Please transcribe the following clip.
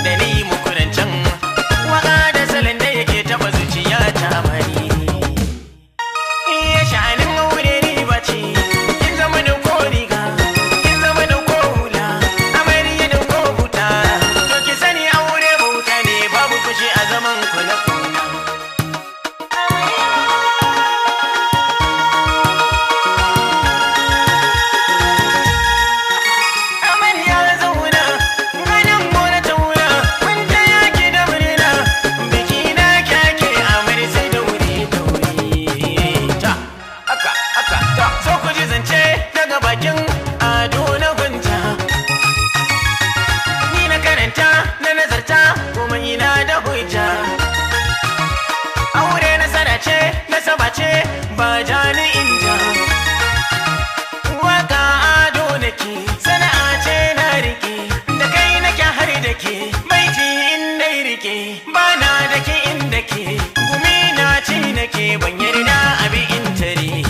da ni muku rancen waka da salon da yake taba zuciya ta amari iya sha'anin aure riba ce kin zama da ko riga kin zama da ko hula amari ya da ko buta to ki sani aure bauta ne babu fushi a zaman ku na kuna ba jami'in ja waka ado nake sana'a ce na rike da kai nake har da ke baiti in dai rike ba na da ke inda ke gumi na ci nake ban yarda abi in tare